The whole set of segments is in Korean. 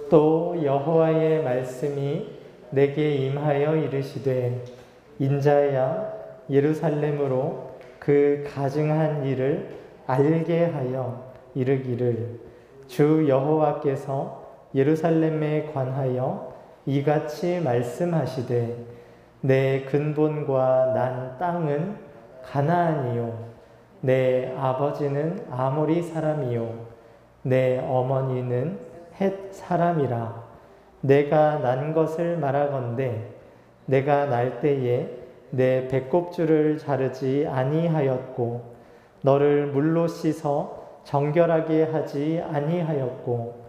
또 여호와의 말씀이 내게 임하여 이르시되 인자야 예루살렘으로 그 가증한 일을 알게 하여 이르기를 주 여호와께서 예루살렘에 관하여 이같이 말씀하시되 내 근본과 난 땅은 가나안이요 내 아버지는 아모리 사람이요 내 어머니는 헷 사람이라. 내가 난 것을 말하건대 내가 날 때에 내 배꼽줄을 자르지 아니하였고 너를 물로 씻어 정결하게 하지 아니하였고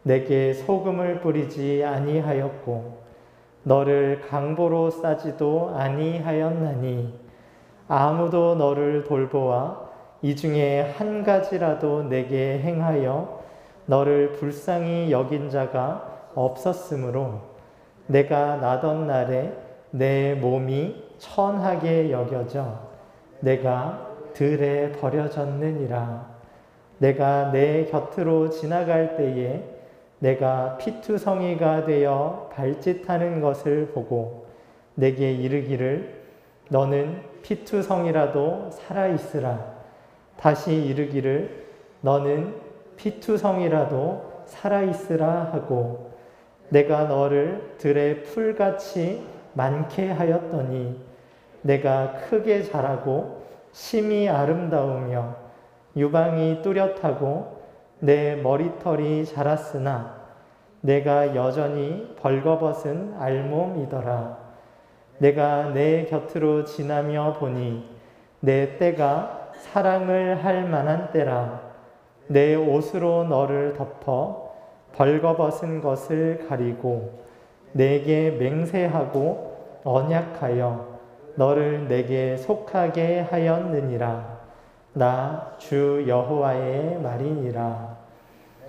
내게 소금을 뿌리지 아니하였고 너를 강보로 싸지도 아니하였나니 아무도 너를 돌보아 이 중에 한 가지라도 내게 행하여 너를 불쌍히 여긴 자가 없었으므로 내가 나던 날에 내 몸이 천하게 여겨져 내가 들에 버려졌느니라. 내가 내 곁으로 지나갈 때에 내가 피투성이가 되어 발짓하는 것을 보고 내게 이르기를 너는 피투성이라도 살아있으라. 다시 이르기를 너는 피투성이라도 살아있으라 하고 내가 너를 들의 풀같이 많게 하였더니 내가 크게 자라고 심히 아름다우며 유방이 뚜렷하고 내 머리털이 자랐으나 내가 여전히 벌거벗은 알몸이더라. 내가 내 곁으로 지나며 보니 내 때가 사랑을 할 만한 때라. 내 옷으로 너를 덮어 벌거벗은 것을 가리고 내게 맹세하고 언약하여 너를 내게 속하게 하였느니라. 나 주 여호와의 말이니라.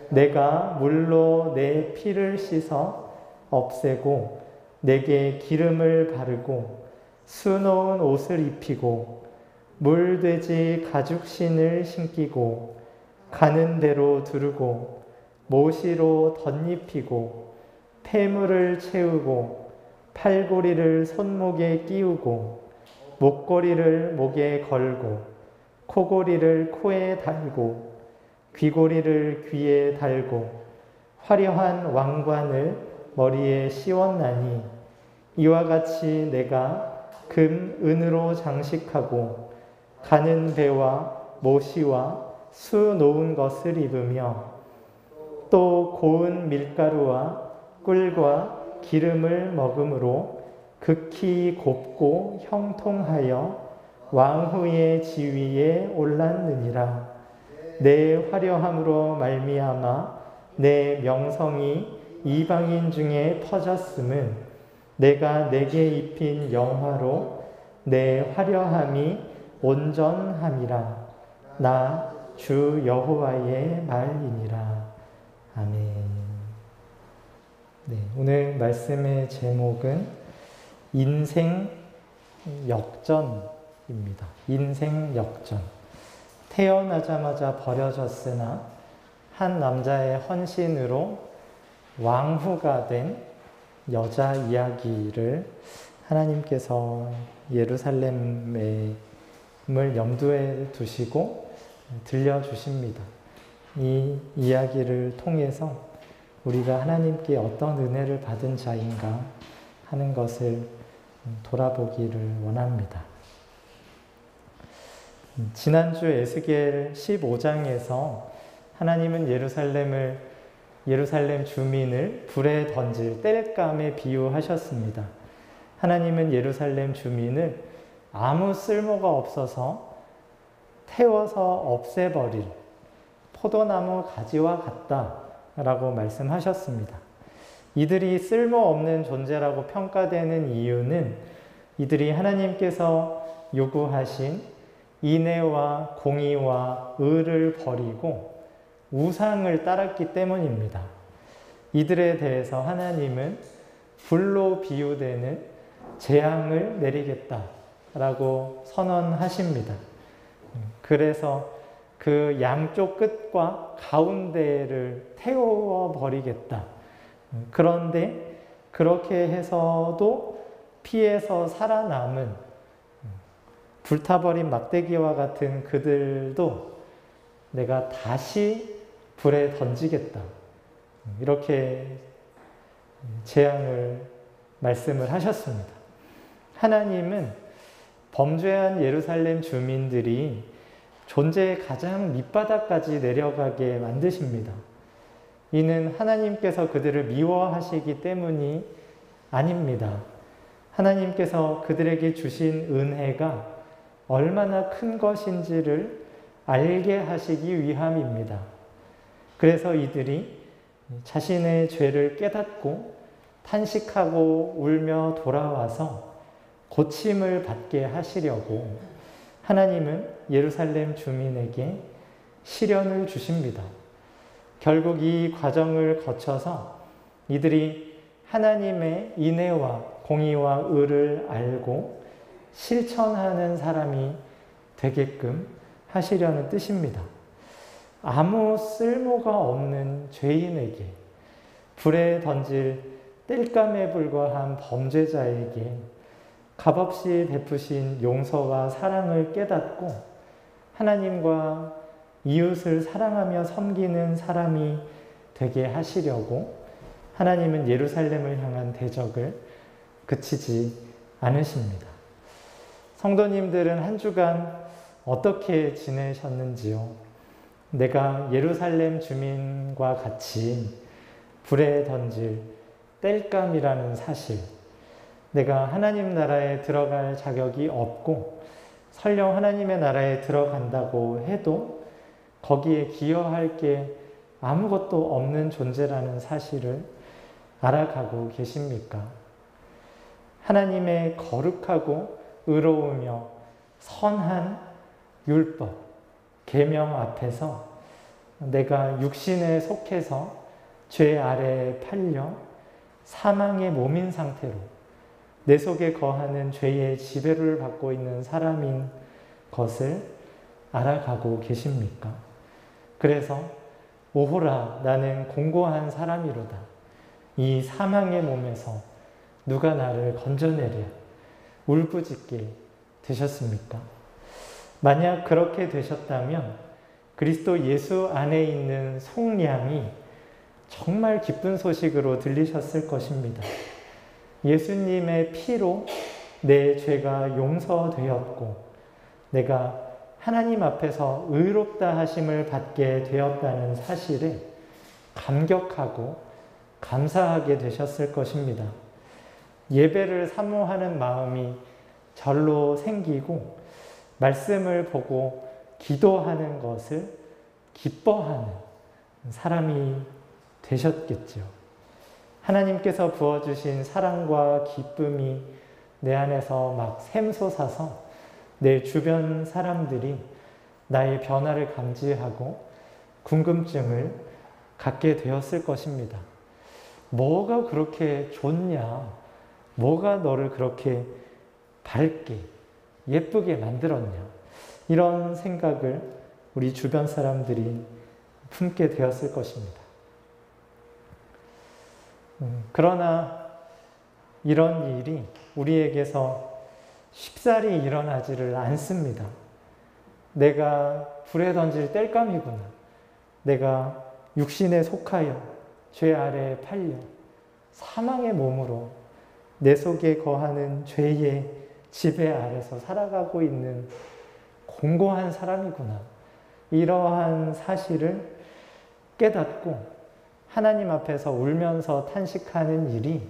내가 물로 내 피를 씻어 없애고 내게 기름을 바르고 수놓은 옷을 입히고 물돼지 가죽신을 신기고 가는 대로 두르고 모시로 덧입히고 폐물을 채우고 팔고리를 손목에 끼우고 목걸이를 목에 걸고 코고리를 코에 달고 귀고리를 귀에 달고 화려한 왕관을 머리에 씌웠나니 이와 같이 내가 금, 은으로 장식하고 가는 배와 모시와 수 놓은 것을 입으며 또 고운 밀가루와 꿀과 기름을 먹음으로 극히 곱고 형통하여 왕후의 지위에 올랐느니라. 내 화려함으로 말미암아 내 명성이 이방인 중에 퍼졌음은 내가 내게 입힌 영화로 내 화려함이 온전함이라. 나 주 여호와의 말이니라. 아멘. 네, 오늘 말씀의 제목은 인생 역전입니다. 인생 역전. 태어나자마자 버려졌으나 한 남자의 헌신으로 왕후가 된 여자 이야기를 하나님께서 예루살렘을 염두에 두시고 들려주십니다. 이 이야기를 통해서 우리가 하나님께 어떤 은혜를 받은 자인가 하는 것을 돌아보기를 원합니다. 지난주 에스겔 15장에서 하나님은 예루살렘 주민을 불에 던질 땔감에 비유하셨습니다. 하나님은 예루살렘 주민을 아무 쓸모가 없어서 태워서 없애버릴 포도나무 가지와 같다라고 말씀하셨습니다. 이들이 쓸모없는 존재라고 평가되는 이유는 이들이 하나님께서 요구하신 인애와 공의와 의를 버리고 우상을 따랐기 때문입니다. 이들에 대해서 하나님은 불로 비유되는 재앙을 내리겠다라고 선언하십니다. 그래서 그 양쪽 끝과 가운데를 태워버리겠다. 그런데 그렇게 해서도 피해서 살아남은 불타버린 막대기와 같은 그들도 내가 다시 불에 던지겠다. 이렇게 말씀을 하셨습니다. 하나님은 범죄한 예루살렘 주민들이 존재의 가장 밑바닥까지 내려가게 만드십니다. 이는 하나님께서 그들을 미워하시기 때문이 아닙니다. 하나님께서 그들에게 주신 은혜가 얼마나 큰 것인지를 알게 하시기 위함입니다. 그래서 이들이 자신의 죄를 깨닫고 탄식하고 울며 돌아와서 고침을 받게 하시려고 하나님은 예루살렘 주민에게 시련을 주십니다. 결국 이 과정을 거쳐서 이들이 하나님의 인애와 공의와 의를 알고 실천하는 사람이 되게끔 하시려는 뜻입니다. 아무 쓸모가 없는 죄인에게, 불에 던질 땔감에 불과한 범죄자에게 값없이 베푸신 용서와 사랑을 깨닫고 하나님과 이웃을 사랑하며 섬기는 사람이 되게 하시려고 하나님은 예루살렘을 향한 대적을 그치지 않으십니다. 성도님들은 한 주간 어떻게 지내셨는지요? 내가 예루살렘 주민과 같이 불에 던질 땔감이라는 사실, 내가 하나님 나라에 들어갈 자격이 없고 설령 하나님의 나라에 들어간다고 해도 거기에 기여할 게 아무것도 없는 존재라는 사실을 알아가고 계십니까? 하나님의 거룩하고 의로우며 선한 율법, 계명 앞에서 내가 육신에 속해서 죄 아래에 팔려 사망의 몸인 상태로 내 속에 거하는 죄의 지배를 받고 있는 사람인 것을 알아가고 계십니까? 그래서 오호라, 나는 공고한 사람이로다. 이 사망의 몸에서 누가 나를 건져내랴 울부짖게 되셨습니까? 만약 그렇게 되셨다면 그리스도 예수 안에 있는 속량이 정말 기쁜 소식으로 들리셨을 것입니다. 예수님의 피로 내 죄가 용서되었고 내가 하나님 앞에서 의롭다 하심을 받게 되었다는 사실에 감격하고 감사하게 되셨을 것입니다. 예배를 사모하는 마음이 절로 생기고 말씀을 보고 기도하는 것을 기뻐하는 사람이 되셨겠죠. 하나님께서 부어주신 사랑과 기쁨이 내 안에서 막 샘솟아서 내 주변 사람들이 나의 변화를 감지하고 궁금증을 갖게 되었을 것입니다. 뭐가 그렇게 좋냐? 뭐가 너를 그렇게 밝게, 예쁘게 만들었냐? 이런 생각을 우리 주변 사람들이 품게 되었을 것입니다. 그러나 이런 일이 우리에게서 쉽사리 일어나지를 않습니다. 내가 불에 던질 땔감이구나. 내가 육신에 속하여 죄 아래에 팔려 사망의 몸으로 내 속에 거하는 죄의 지배 아래서 살아가고 있는 공고한 사람이구나. 이러한 사실을 깨닫고 하나님 앞에서 울면서 탄식하는 일이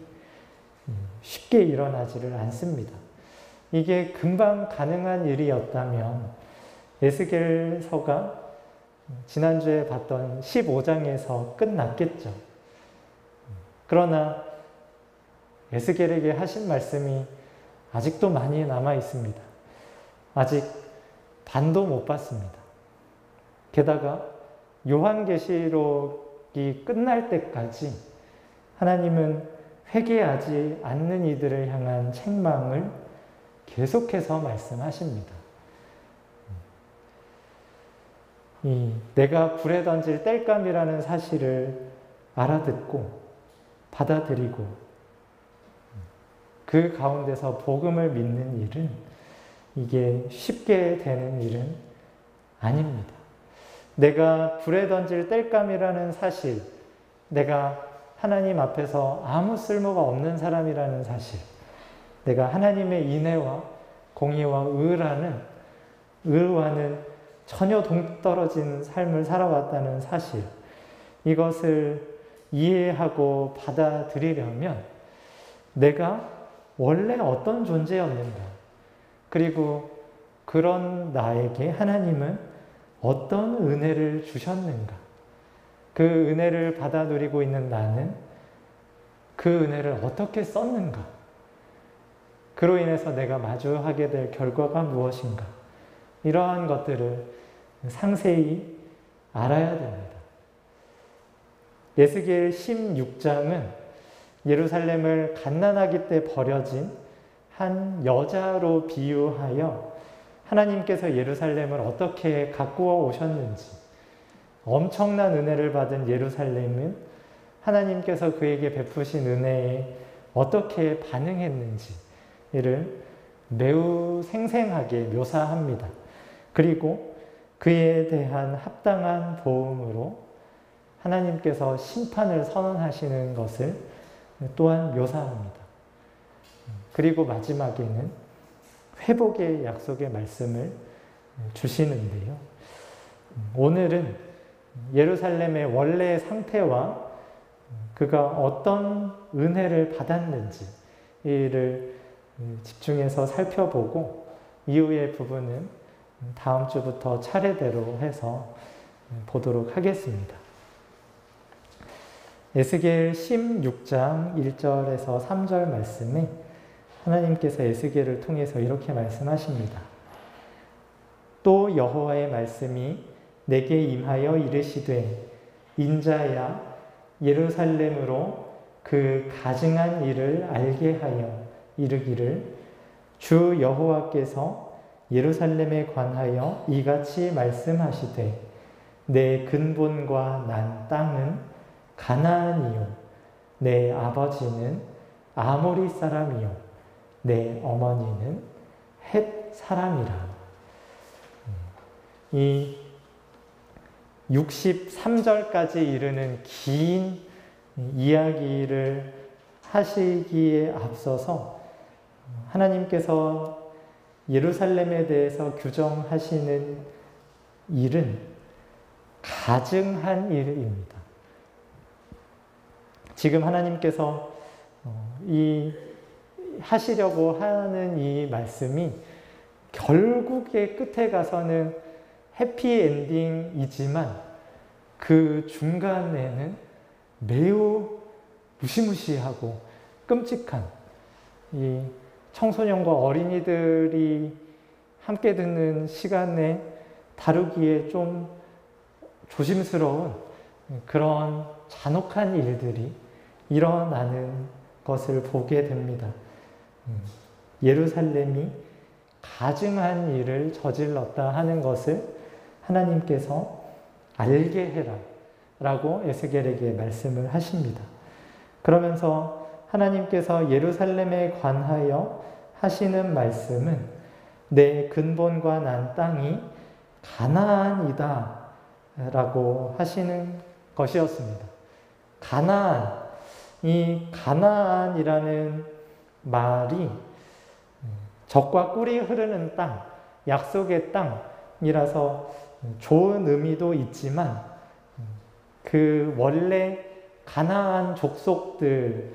쉽게 일어나지를 않습니다. 이게 금방 가능한 일이었다면 에스겔서가 지난주에 봤던 15장에서 끝났겠죠. 그러나 에스겔에게 하신 말씀이 아직도 많이 남아 있습니다. 아직 반도 못 봤습니다. 게다가 요한계시록이 끝날 때까지 하나님은 회개하지 않는 이들을 향한 책망을 계속해서 말씀하십니다. 내가 불에 던질 땔감이라는 사실을 알아듣고 받아들이고 그 가운데서 복음을 믿는 일은 이게 쉽게 되는 일은 아닙니다. 내가 불에 던질 땔감이라는 사실, 내가 하나님 앞에서 아무 쓸모가 없는 사람이라는 사실, 내가 하나님의 인애와 공의와 의와는 전혀 동떨어진 삶을 살아왔다는 사실, 이것을 이해하고 받아들이려면 내가 원래 어떤 존재였는가, 그리고 그런 나에게 하나님은 어떤 은혜를 주셨는가, 그 은혜를 받아 누리고 있는 나는 그 은혜를 어떻게 썼는가, 그로 인해서 내가 마주하게 될 결과가 무엇인가, 이러한 것들을 상세히 알아야 됩니다. 에스겔 16장은 예루살렘을 갓난아기 때 버려진 한 여자로 비유하여 하나님께서 예루살렘을 어떻게 가꾸어 오셨는지, 엄청난 은혜를 받은 예루살렘은 하나님께서 그에게 베푸신 은혜에 어떻게 반응했는지를 매우 생생하게 묘사합니다. 그리고 그에 대한 합당한 보응으로 하나님께서 심판을 선언하시는 것을 또한 묘사합니다. 그리고 마지막에는 회복의 약속의 말씀을 주시는데요. 오늘은 예루살렘의 원래 상태와 그가 어떤 은혜를 받았는지를 집중해서 살펴보고 이후의 부분은 다음 주부터 차례대로 해서 보도록 하겠습니다. 에스겔 16장 1절에서 3절 말씀에 하나님께서 에스겔을 통해서 이렇게 말씀하십니다. 또 여호와의 말씀이 내게 임하여 이르시되 인자야 예루살렘으로 그 가증한 일을 알게 하여 이르기를 주 여호와께서 예루살렘에 관하여 이같이 말씀하시되 내 근본과 난 땅은 가나안이요 내 아버지는 아모리 사람이요 내 어머니는 헷 사람이라. 이 63절까지 이르는 긴 이야기를 하시기에 앞서서 하나님께서 예루살렘에 대해서 규정하시는 일은 가증한 일입니다. 지금 하나님께서 하시려고 하는 이 말씀이 결국의 끝에 가서는 해피엔딩이지만 그 중간에는 매우 무시무시하고 끔찍한 이 청소년과 어린이들이 함께 듣는 시간에 다루기에 좀 조심스러운 그런 잔혹한 일들이 일어나는 것을 보게 됩니다. 예루살렘이 가증한 일을 저질렀다 하는 것을 하나님께서 알게 해라 라고 에스겔에게 말씀을 하십니다. 그러면서 하나님께서 예루살렘에 관하여 하시는 말씀은 내 근본과 난 땅이 가나안이다 라고 하시는 것이었습니다. 가나안, 이 가나안이라는 말이 젖과 꿀이 흐르는 땅, 약속의 땅이라서 좋은 의미도 있지만 그 원래 가나안 족속들,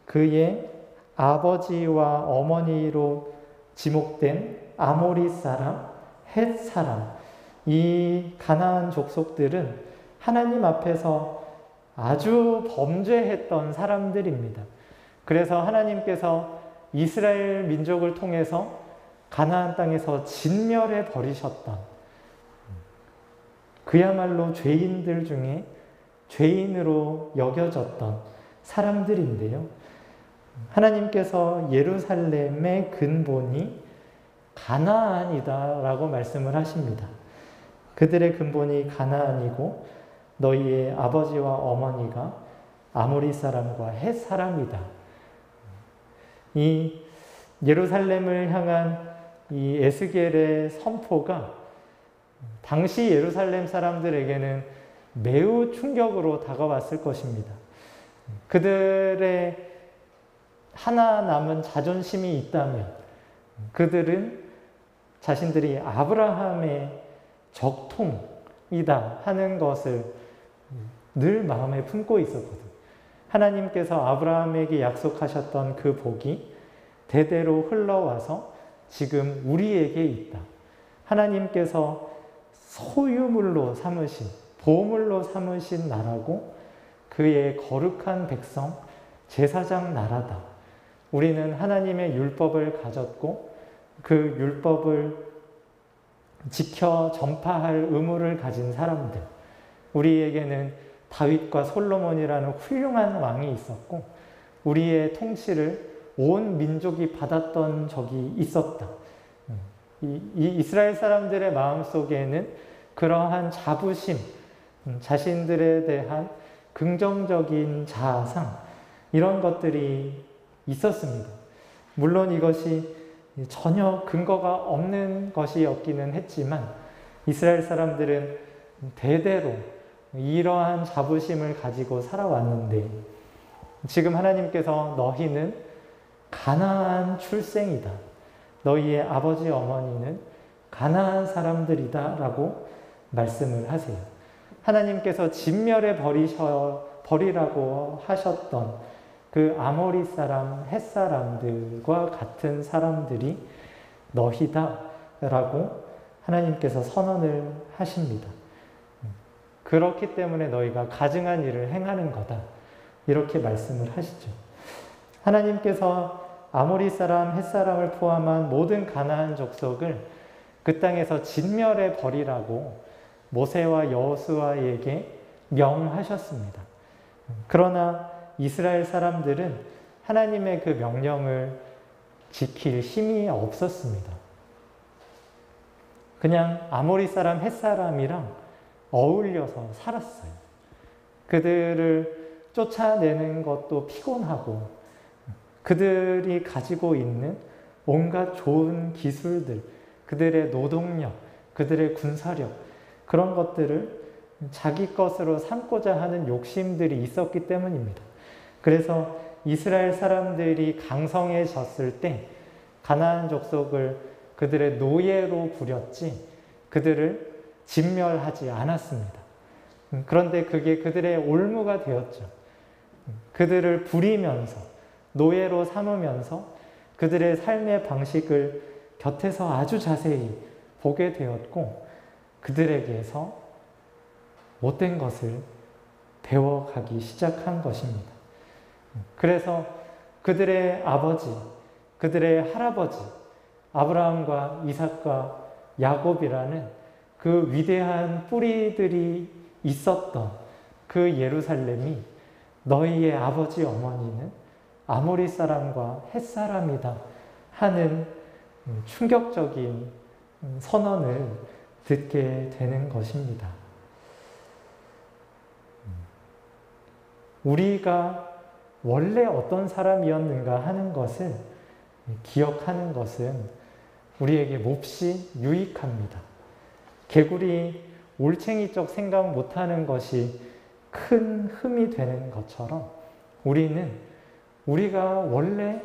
그의 아버지와 어머니로 지목된 아모리 사람, 헷 사람, 이 가나안 족속들은 하나님 앞에서 아주 범죄했던 사람들입니다. 그래서 하나님께서 이스라엘 민족을 통해서 가나안 땅에서 진멸해 버리셨던 그야말로 죄인들 중에 죄인으로 여겨졌던 사람들인데요. 하나님께서 예루살렘의 근본이 가나안이다 라고 말씀을 하십니다. 그들의 근본이 가나안이고 너희의 아버지와 어머니가 아모리 사람과 헷 사람이다. 이 예루살렘을 향한 이 에스겔의 선포가 당시 예루살렘 사람들에게는 매우 충격으로 다가왔을 것입니다. 그들의 하나 남은 자존심이 있다면 그들은 자신들이 아브라함의 적통이다 하는 것을 늘 마음에 품고 있었거든. 하나님께서 아브라함에게 약속하셨던 그 복이 대대로 흘러와서 지금 우리에게 있다. 하나님께서 소유물로 삼으신, 보물로 삼으신 나라고 그의 거룩한 백성, 제사장 나라다. 우리는 하나님의 율법을 가졌고 그 율법을 지켜 전파할 의무를 가진 사람들. 우리에게는 다윗과 솔로몬이라는 훌륭한 왕이 있었고 우리의 통치를 온 민족이 받았던 적이 있었다. 이 이스라엘 사람들의 마음속에는 그러한 자부심, 자신들에 대한 긍정적인 자아상 이런 것들이 있었습니다. 물론 이것이 전혀 근거가 없는 것이었기는 했지만 이스라엘 사람들은 대대로 이러한 자부심을 가지고 살아왔는데 지금 하나님께서 너희는 가나안 출생이다. 너희의 아버지 어머니는 가나안 사람들이다 라고 말씀을 하세요. 하나님께서 진멸해 버리라고 하셨던 그 아모리 사람, 헷 사람들과 같은 사람들이 너희다 라고 하나님께서 선언을 하십니다. 그렇기 때문에 너희가 가증한 일을 행하는 거다. 이렇게 말씀을 하시죠. 하나님께서 아모리 사람, 헷 사람을 포함한 모든 가나안 족속을 그 땅에서 진멸해 버리라고 모세와 여호수아에게 명하셨습니다. 그러나 이스라엘 사람들은 하나님의 그 명령을 지킬 힘이 없었습니다. 그냥 아모리 사람, 헷 사람이랑 어울려서 살았어요. 그들을 쫓아내는 것도 피곤하고 그들이 가지고 있는 온갖 좋은 기술들, 그들의 노동력, 그들의 군사력 그런 것들을 자기 것으로 삼고자 하는 욕심들이 있었기 때문입니다. 그래서 이스라엘 사람들이 강성해졌을 때 가나안 족속을 그들의 노예로 부렸지 그들을 진멸하지 않았습니다. 그런데 그게 그들의 올무가 되었죠. 그들을 부리면서 노예로 삼으면서 그들의 삶의 방식을 곁에서 아주 자세히 보게 되었고 그들에게서 못된 것을 배워가기 시작한 것입니다. 그래서 그들의 아버지, 그들의 할아버지 아브라함과 이삭과 야곱이라는 그 위대한 뿌리들이 있었던 그 예루살렘이 너희의 아버지 어머니는 아모리 사람과 헷 사람이다 하는 충격적인 선언을 듣게 되는 것입니다. 우리가 원래 어떤 사람이었는가 하는 것을 기억하는 것은 우리에게 몹시 유익합니다. 개구리 올챙이적 생각 못하는 것이 큰 흠이 되는 것처럼 우리는 우리가 원래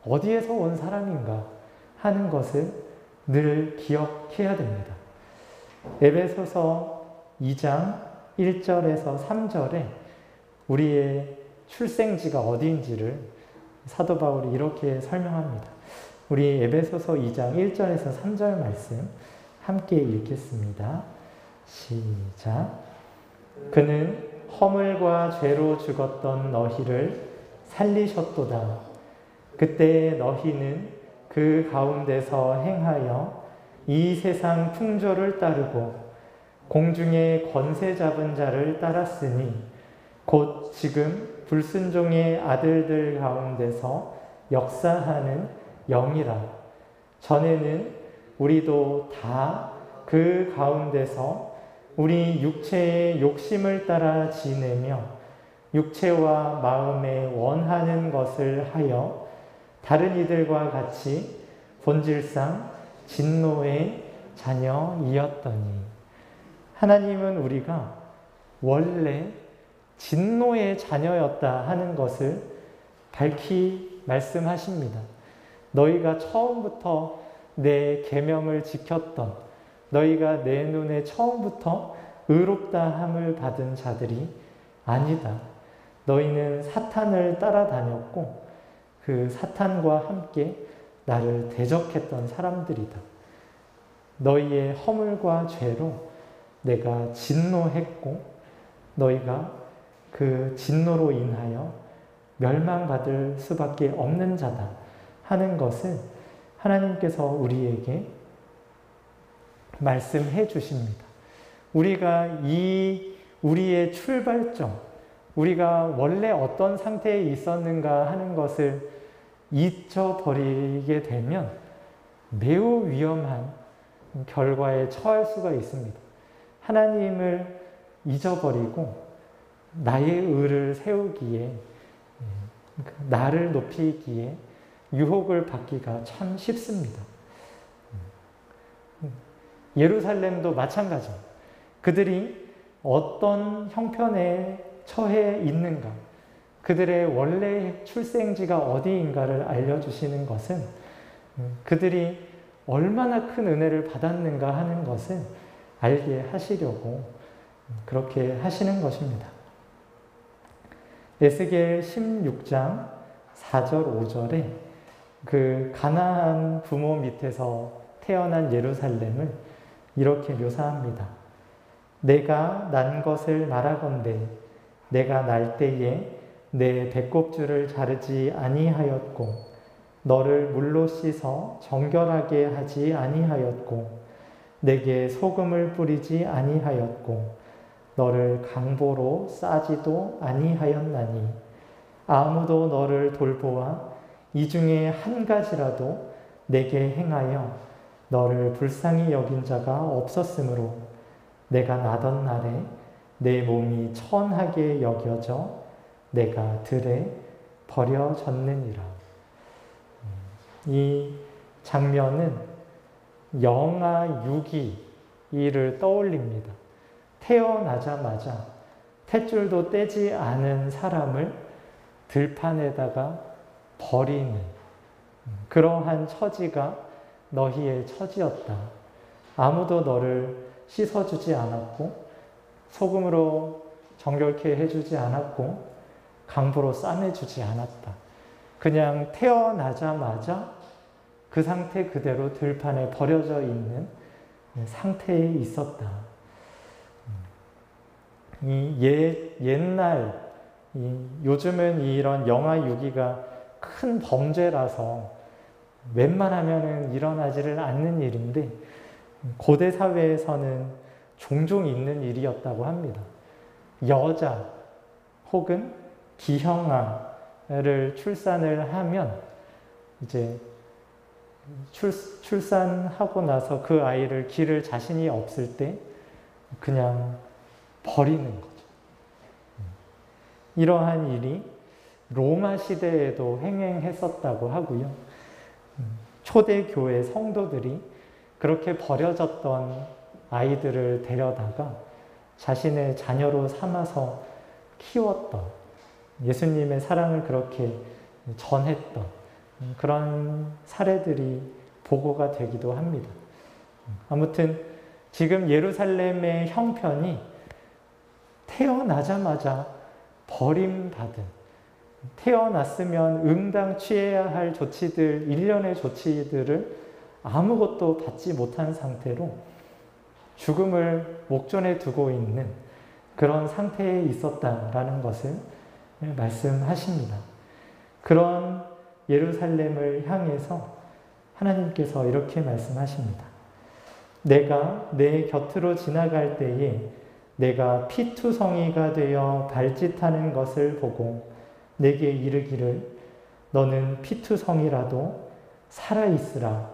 어디에서 온 사람인가 하는 것을 늘 기억해야 됩니다. 에베소서 2장 1절에서 3절에 우리의 출생지가 어디인지를 사도 바울이 이렇게 설명합니다. 우리 에베소서 2장 1절에서 3절 말씀 함께 읽겠습니다. 시작. 그는 허물과 죄로 죽었던 너희를 살리셨도다. 그때 너희는 그 가운데서 행하여 이 세상 풍조를 따르고 공중의 권세 잡은 자를 따랐으니 곧 지금 불순종의 아들들 가운데서 역사하는 영이라. 전에는 우리도 다 그 가운데서 우리 육체의 욕심을 따라 지내며 육체와 마음에 원하는 것을 하여 다른 이들과 같이 본질상 진노의 자녀이었더니. 하나님은 우리가 원래 진노의 자녀였다 하는 것을 밝히 말씀하십니다. 너희가 처음부터 내 계명을 지켰던, 너희가 내 눈에 처음부터 의롭다 함을 받은 자들이 아니다. 너희는 사탄을 따라다녔고 그 사탄과 함께 나를 대적했던 사람들이다. 너희의 허물과 죄로 내가 진노했고 너희가 그 진노로 인하여 멸망받을 수밖에 없는 자다 하는 것을 하나님께서 우리에게 말씀해 주십니다. 우리가 우리의 출발점, 우리가 원래 어떤 상태에 있었는가 하는 것을 잊어버리게 되면 매우 위험한 결과에 처할 수가 있습니다. 하나님을 잊어버리고 나의 의를 세우기에, 나를 높이기에 유혹을 받기가 참 쉽습니다. 예루살렘도 마찬가지입니다. 그들이 어떤 형편에 처해 있는가, 그들의 원래 출생지가 어디인가를 알려주시는 것은 그들이 얼마나 큰 은혜를 받았는가 하는 것을 알게 하시려고 그렇게 하시는 것입니다. 에스겔 16장 4절 5절에 그 가나안 부모 밑에서 태어난 예루살렘을 이렇게 묘사합니다. 내가 난 것을 말하건대 내가 날 때에 내 배꼽줄을 자르지 아니하였고 너를 물로 씻어 정결하게 하지 아니하였고 내게 소금을 뿌리지 아니하였고 너를 강보로 싸지도 아니하였나니 아무도 너를 돌보아 이 중에 한 가지라도 내게 행하여 너를 불쌍히 여긴 자가 없었으므로 내가 나던 날에 내 몸이 천하게 여겨져 내가 들에 버려졌느니라. 이 장면은 영하 6기를 떠올립니다. 태어나자마자 탯줄도 떼지 않은 사람을 들판에다가 버리는 그러한 처지가 너희의 처지였다. 아무도 너를 씻어주지 않았고 소금으로 정결케 해주지 않았고 강보로 싸매주지 않았다. 그냥 태어나자마자 그 상태 그대로 들판에 버려져 있는 상태에 있었다. 옛날, 요즘은 이런 영하 6기가 큰 범죄라서 웬만하면 일어나지를 않는 일인데 고대 사회에서는 종종 있는 일이었다고 합니다. 여자 혹은 기형아를 출산을 하면 이제 출산하고 나서 그 아이를 기를 자신이 없을 때 그냥 버리는 거죠. 이러한 일이 로마 시대에도 행행했었다고 하고요. 초대교회 성도들이 그렇게 버려졌던 아이들을 데려다가 자신의 자녀로 삼아서 키웠던, 예수님의 사랑을 그렇게 전했던 그런 사례들이 보고가 되기도 합니다. 아무튼 지금 예루살렘의 형편이 태어나자마자 버림받은, 태어났으면 응당 취해야 할 조치들, 일련의 조치들을 아무것도 받지 못한 상태로 죽음을 목전에 두고 있는 그런 상태에 있었다라는 것을 말씀하십니다. 그런 예루살렘을 향해서 하나님께서 이렇게 말씀하십니다. 내가 내 곁으로 지나갈 때에 내가 피투성이가 되어 발짓하는 것을 보고 내게 이르기를 너는 피투성이라도 살아있으라.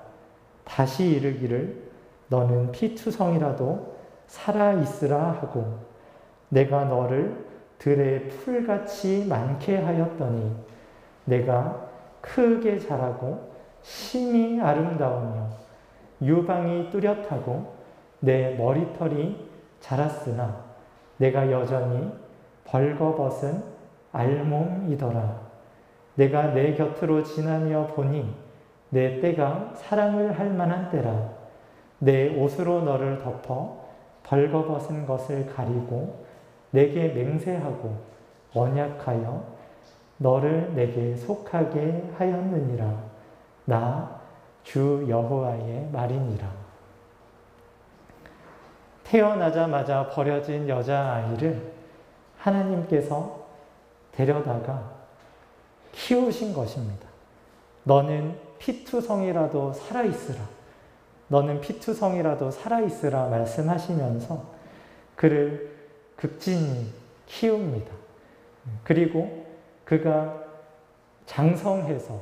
다시 이르기를 너는 피투성이라도 살아있으라 하고 내가 너를 들의 풀같이 많게 하였더니 내가 크게 자라고 심히 아름다우며 유방이 뚜렷하고 내 머리털이 자랐으나 내가 여전히 벌거벗은 알몸이더라. 내가 내 곁으로 지나며 보니 내 때가 사랑을 할 만한 때라. 내 옷으로 너를 덮어 벌거벗은 것을 가리고 내게 맹세하고 언약하여 너를 내게 속하게 하였느니라. 나 주 여호와의 말이니라. 태어나자마자 버려진 여자아이를 하나님께서 데려다가 키우신 것입니다. 너는 피투성이라도 살아있으라. 너는 피투성이라도 살아있으라 말씀하시면서 그를 극진히 키웁니다. 그리고 그가 장성해서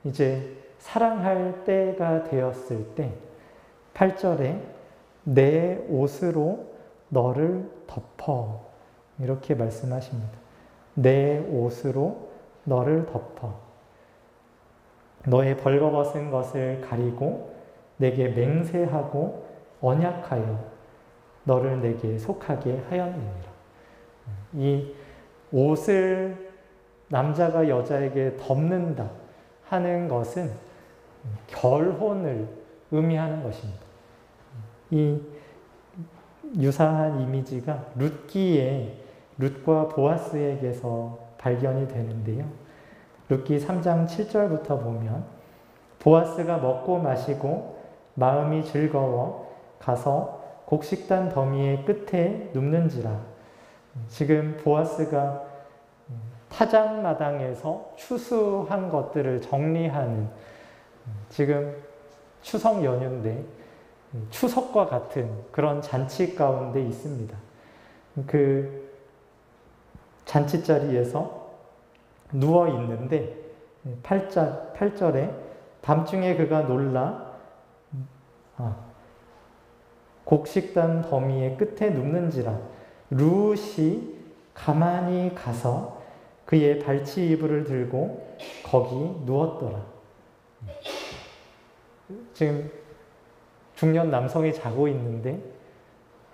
이제 사랑할 때가 되었을 때 8절에 내 옷으로 너를 덮어 이렇게 말씀하십니다. 내 옷으로 너를 덮어 너의 벌거벗은 것을 가리고 내게 맹세하고 언약하여 너를 내게 속하게 하였느니라. 이 옷을 남자가 여자에게 덮는다 하는 것은 결혼을 의미하는 것입니다. 이 유사한 이미지가 룻과 보아스에게서 발견이 되는데요. 룻기 3장 7절부터 보면 보아스가 먹고 마시고 마음이 즐거워 가서 곡식단 더미의 끝에 눕는지라. 지금 보아스가 타작마당에서 추수한 것들을 정리하는 지금 추석 연휴인데 추석과 같은 그런 잔치 가운데 있습니다. 그 잔치 자리에서 누워 있는데 8절에 밤중에 그가 놀라 곡식단 더미의 끝에 눕는지라. 룻이 가만히 가서 그의 발치 이불을 들고 거기 누웠더라. 지금 중년 남성이 자고 있는데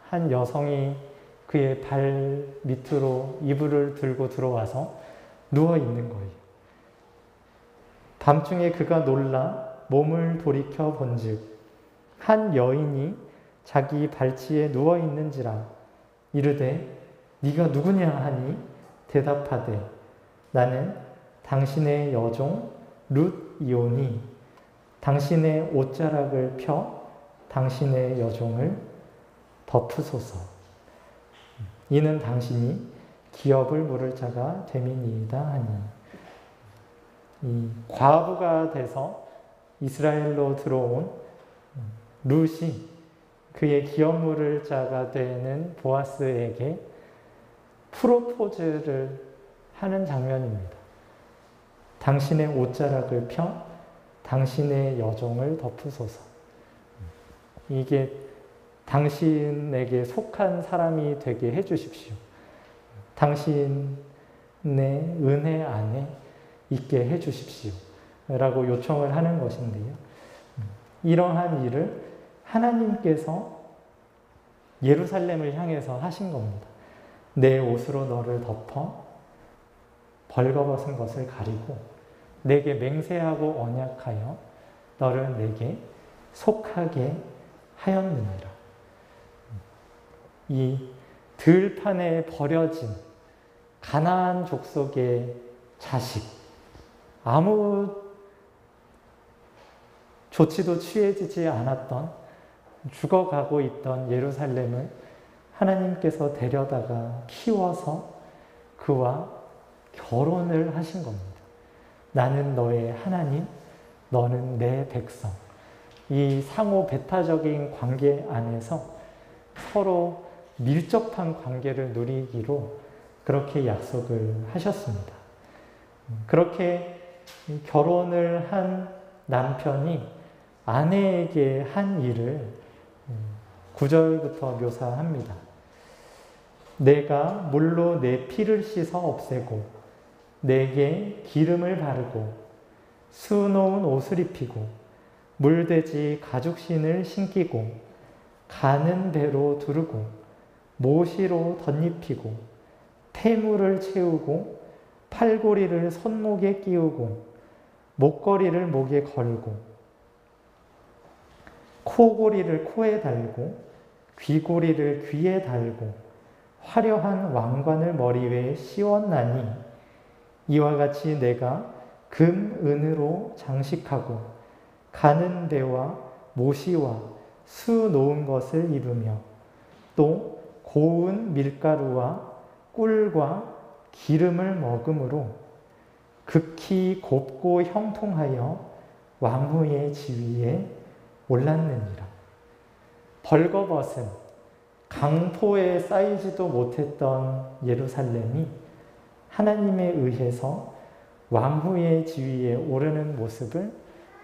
한 여성이 그의 발 밑으로 이불을 들고 들어와서 누워 있는 거예요. 밤중에 그가 놀라 몸을 돌이켜 본즉 한 여인이 자기 발치에 누워 있는지라. 이르되 네가 누구냐 하니 대답하되 나는 당신의 여종 룻이오니 당신의 옷자락을 펴 당신의 여종을 덮으소서. 이는 당신이 기업을 물을 자가 됨이니이다 하니. 이 과부가 돼서 이스라엘로 들어온 룻이 그의 기업 물을 자가 되는 보아스에게 프로포즈를 하는 장면입니다. 당신의 옷자락을 펴 당신의 여종을 덮으소서. 이게 당신에게 속한 사람이 되게 해주십시오. 당신의 은혜 안에 있게 해주십시오. 라고 요청을 하는 것인데요. 이러한 일을 하나님께서 예루살렘을 향해서 하신 겁니다. 내 옷으로 너를 덮어 벌거벗은 것을 가리고 내게 맹세하고 언약하여 너를 내게 속하게 하였느니라. 이 들판에 버려진 가나안 족속의 자식, 아무 조치도 취해지지 않았던 죽어가고 있던 예루살렘을 하나님께서 데려다가 키워서 그와 결혼을 하신 겁니다. 나는 너의 하나님, 너는 내 백성. 이 상호 배타적인 관계 안에서 서로 밀접한 관계를 누리기로 그렇게 약속을 하셨습니다. 그렇게 결혼을 한 남편이 아내에게 한 일을 9절부터 묘사합니다. 내가 물로 내 피를 씻어 없애고 내게 기름을 바르고 수놓은 옷을 입히고 물돼지 가죽신을 신기고 가는 배로 두르고 모시로 덧입히고 태물을 채우고 팔고리를 손목에 끼우고 목걸이를 목에 걸고 코고리를 코에 달고 귀고리를 귀에 달고 화려한 왕관을 머리 위에 씌웠나니 이와 같이 내가 금, 은으로 장식하고 가는 배와 모시와 수 놓은 것을 입으며 또 고운 밀가루와 꿀과 기름을 먹음으로 극히 곱고 형통하여 왕후의 지위에 올랐느니라. 벌거벗은 강포에 쌓이지도 못했던 예루살렘이 하나님에 의해서 왕후의 지위에 오르는 모습을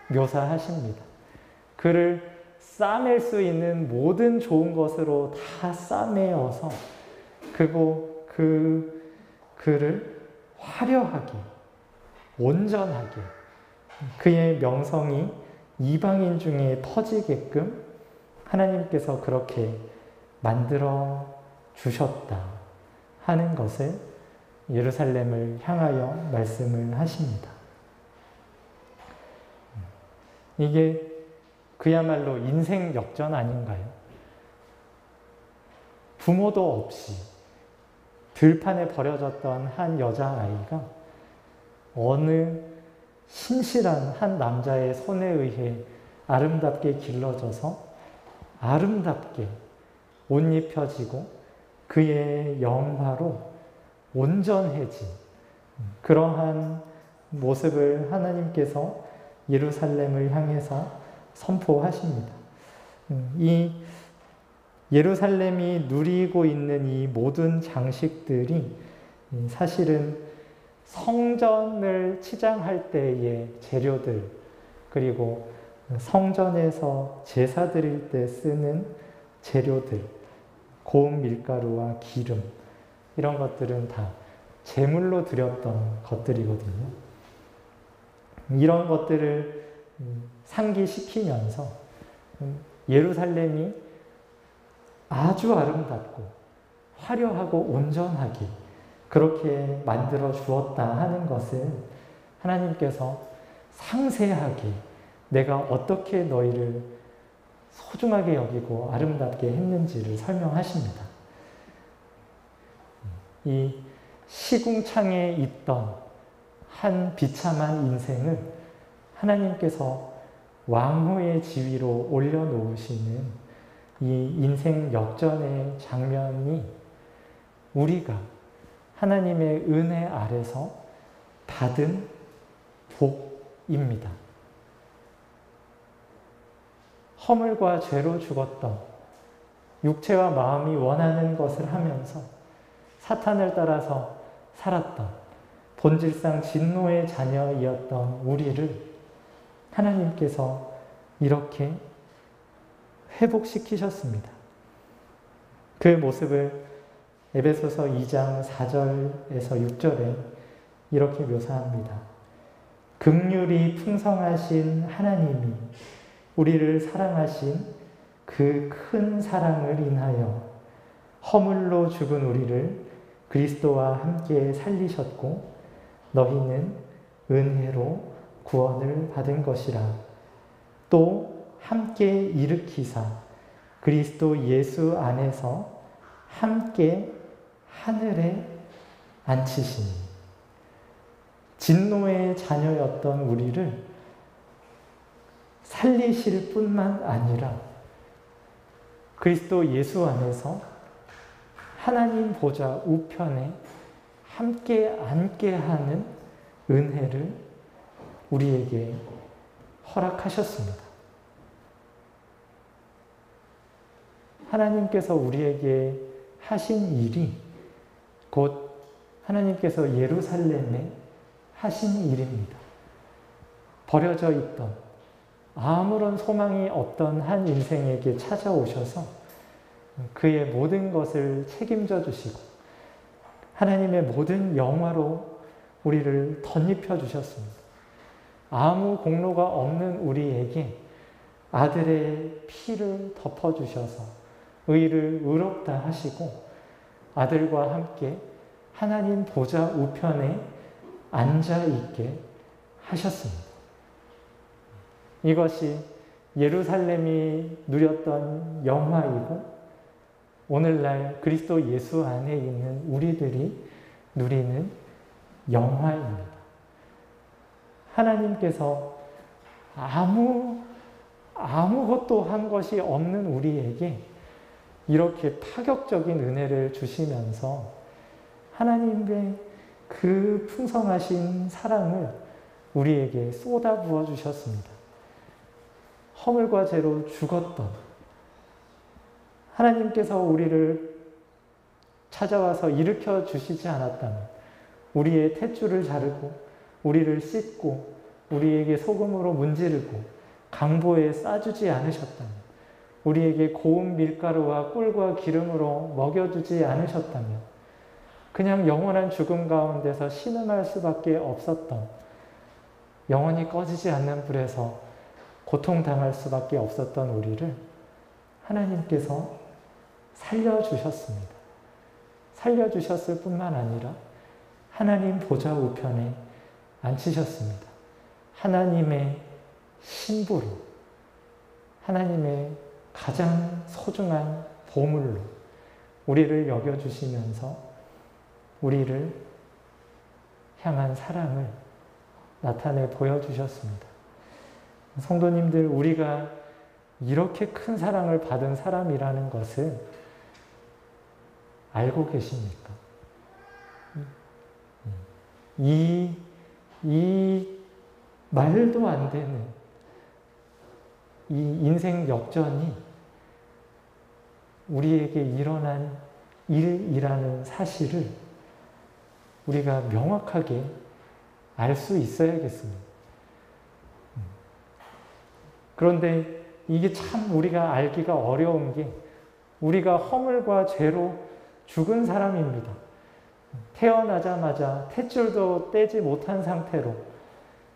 묘사하십니다. 그를 싸맬 수 있는 모든 좋은 것으로 다 싸매어서 그를 화려하게, 온전하게 그의 명성이 이방인 중에 퍼지게끔 하나님께서 그렇게 만들어 주셨다 하는 것을 예루살렘을 향하여 말씀을 하십니다. 이게 그야말로 인생 역전 아닌가요? 부모도 없이 들판에 버려졌던 한 여자아이가 어느 신실한 한 남자의 손에 의해 아름답게 길러져서 아름답게 옷 입혀지고 그의 영화로 온전해진 그러한 모습을 하나님께서 예루살렘을 향해서 선포하십니다. 이 예루살렘이 누리고 있는 이 모든 장식들이 사실은 성전을 치장할 때의 재료들, 그리고 성전에서 제사 드릴 때 쓰는 재료들, 고운 밀가루와 기름, 이런 것들은 다 제물로 드렸던 것들이거든요. 이런 것들을 상기시키면서 예루살렘이 아주 아름답고 화려하고 온전하게 그렇게 만들어 주었다 하는 것을 하나님께서 상세하게 내가 어떻게 너희를 소중하게 여기고 아름답게 했는지를 설명하십니다. 이 시궁창에 있던 한 비참한 인생을 하나님께서 왕후의 지위로 올려놓으시는 이 인생 역전의 장면이 우리가 하나님의 은혜 아래서 받은 복입니다. 허물과 죄로 죽었던 육체와 마음이 원하는 것을 하면서 사탄을 따라서 살았던 본질상 진노의 자녀이었던 우리를 하나님께서 이렇게 회복시키셨습니다. 그 모습을 에베소서 2장 4절에서 6절에 이렇게 묘사합니다. 긍휼이 풍성하신 하나님이 우리를 사랑하신 그 큰 사랑을 인하여 허물로 죽은 우리를 그리스도와 함께 살리셨고 너희는 은혜로 구원을 받은 것이라. 또 함께 일으키사 그리스도 예수 안에서 함께 하늘에 앉히시니. 진노의 자녀였던 우리를 살리실 뿐만 아니라 그리스도 예수 안에서 하나님 보좌 우편에 함께 앉게 하는 은혜를 우리에게 허락하셨습니다. 하나님께서 우리에게 하신 일이 곧 하나님께서 예루살렘에 하신 일입니다. 버려져 있던 아무런 소망이 없던 한 인생에게 찾아오셔서 그의 모든 것을 책임져 주시고 하나님의 모든 영화로 우리를 덧입혀 주셨습니다. 아무 공로가 없는 우리에게 아들의 피를 덮어주셔서 의를 의롭다 하시고 아들과 함께 하나님 보좌 우편에 앉아있게 하셨습니다. 이것이 예루살렘이 누렸던 영화이고 오늘날 그리스도 예수 안에 있는 우리들이 누리는 영화입니다. 하나님께서 아무것도 한 것이 없는 우리에게 이렇게 파격적인 은혜를 주시면서 하나님의 그 풍성하신 사랑을 우리에게 쏟아부어 주셨습니다. 허물과 죄로 죽었던 하나님께서 우리를 찾아와서 일으켜 주시지 않았다면 우리의 탯줄을 자르고 우리를 씻고 우리에게 소금으로 문지르고 강보에 싸주지 않으셨다면 우리에게 고운 밀가루와 꿀과 기름으로 먹여주지 않으셨다면 그냥 영원한 죽음 가운데서 신음할 수밖에 없었던 영원히 꺼지지 않는 불에서 고통당할 수밖에 없었던 우리를 하나님께서 살려주셨습니다. 살려주셨을 뿐만 아니라 하나님 보좌 우편에 앉히셨습니다. 하나님의 신부로 하나님의 가장 소중한 보물로 우리를 여겨주시면서 우리를 향한 사랑을 나타내 보여주셨습니다. 성도님들, 우리가 이렇게 큰 사랑을 받은 사람이라는 것을 알고 계십니까? 이 말도 안 되는 이 인생 역전이 우리에게 일어난 일이라는 사실을 우리가 명확하게 알 수 있어야겠습니다. 그런데 이게 참 우리가 알기가 어려운 게 우리가 허물과 죄로 죽은 사람입니다. 태어나자마자 탯줄도 떼지 못한 상태로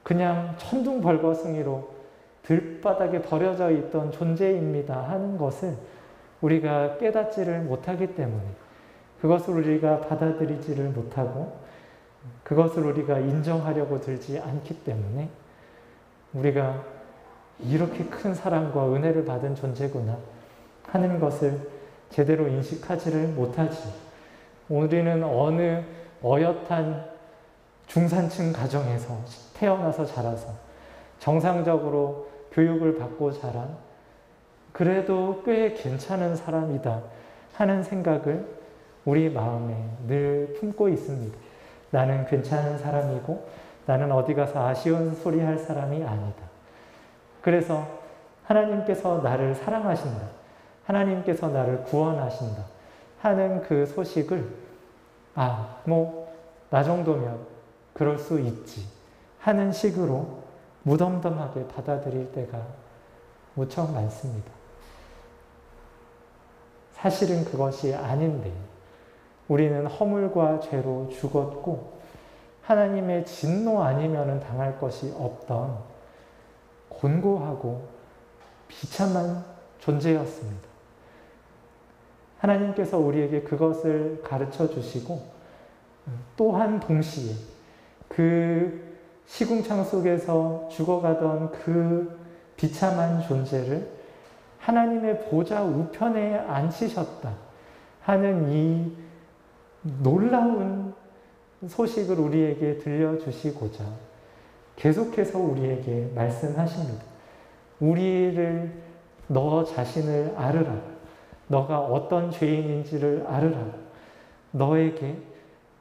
그냥 천둥벌거숭이로 들바닥에 버려져 있던 존재입니다 하는 것을 우리가 깨닫지를 못하기 때문에 그것을 우리가 받아들이지를 못하고 그것을 우리가 인정하려고 들지 않기 때문에 우리가 이렇게 큰 사랑과 은혜를 받은 존재구나 하는 것을 제대로 인식하지를 못하지. 우리는 어느 어엿한 중산층 가정에서 태어나서 자라서 정상적으로 교육을 받고 자란 그래도 꽤 괜찮은 사람이다 하는 생각을 우리 마음에 늘 품고 있습니다. 나는 괜찮은 사람이고 나는 어디 가서 아쉬운 소리 할 사람이 아니다. 그래서 하나님께서 나를 사랑하신다. 하나님께서 나를 구원하신다. 하는 그 소식을 나 정도면 그럴 수 있지 하는 식으로 무덤덤하게 받아들일 때가 무척 많습니다. 사실은 그것이 아닌데 우리는 허물과 죄로 죽었고 하나님의 진노 아니면 당할 것이 없던 곤고하고 비참한 존재였습니다. 하나님께서 우리에게 그것을 가르쳐 주시고 또한 동시에 그 시궁창 속에서 죽어가던 그 비참한 존재를 하나님의 보좌 우편에 앉히셨다 하는 이 놀라운 소식을 우리에게 들려주시고자 계속해서 우리에게 말씀하십니다. 우리를 너 자신을 알으라고, 너가 어떤 죄인인지를 알으라고, 너에게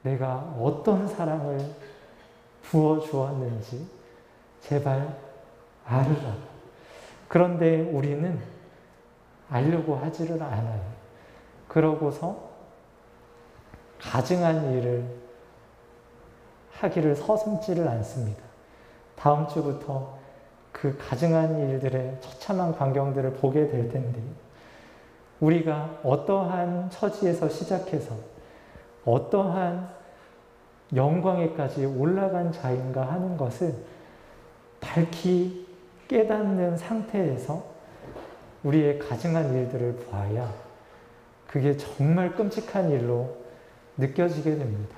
내가 어떤 사랑을 부어주었는지 제발 알으라고. 그런데 우리는 알려고 하지를 않아요. 그러고서 가증한 일을 하기를 서슴지를 않습니다. 다음 주부터 그 가증한 일들의 처참한 광경들을 보게 될 텐데요. 우리가 어떠한 처지에서 시작해서 어떠한 영광에까지 올라간 자인가 하는 것을 밝히 깨닫는 상태에서 우리의 가증한 일들을 보아야 그게 정말 끔찍한 일로 느껴지게 됩니다.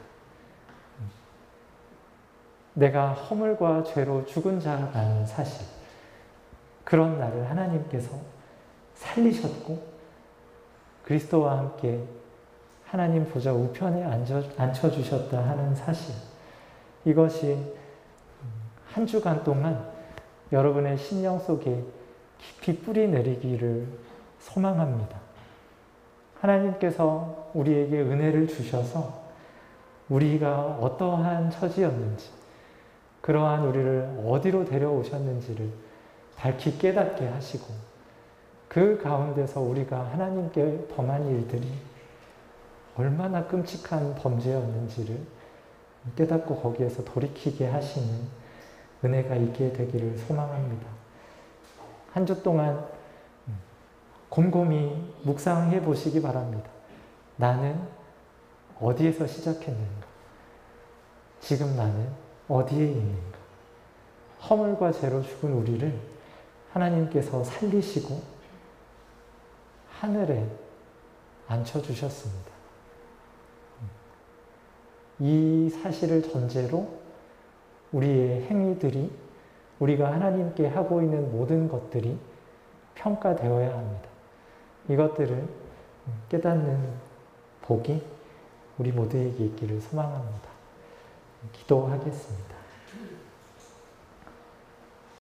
내가 허물과 죄로 죽은 자라는 사실, 그런 나를 하나님께서 살리셨고 그리스도와 함께 하나님 보좌 우편에 앉혀주셨다 하는 사실, 이것이 한 주간 동안 여러분의 심령 속에 깊이 뿌리 내리기를 소망합니다. 하나님께서 우리에게 은혜를 주셔서 우리가 어떠한 처지였는지, 그러한 우리를 어디로 데려오셨는지를 밝히 깨닫게 하시고, 그 가운데서 우리가 하나님께 범한 일들이 얼마나 끔찍한 범죄였는지를 깨닫고 거기에서 돌이키게 하시는 은혜가 있게 되기를 소망합니다. 한 주 동안 곰곰이 묵상해 보시기 바랍니다. 나는 어디에서 시작했는가? 지금 나는 어디에 있는가? 허물과 죄로 죽은 우리를 하나님께서 살리시고 하늘에 앉혀주셨습니다. 이 사실을 전제로 우리의 행위들이, 우리가 하나님께 하고 있는 모든 것들이 평가되어야 합니다. 이것들을 깨닫는 복이 우리 모두에게 있기를 소망합니다. 기도하겠습니다.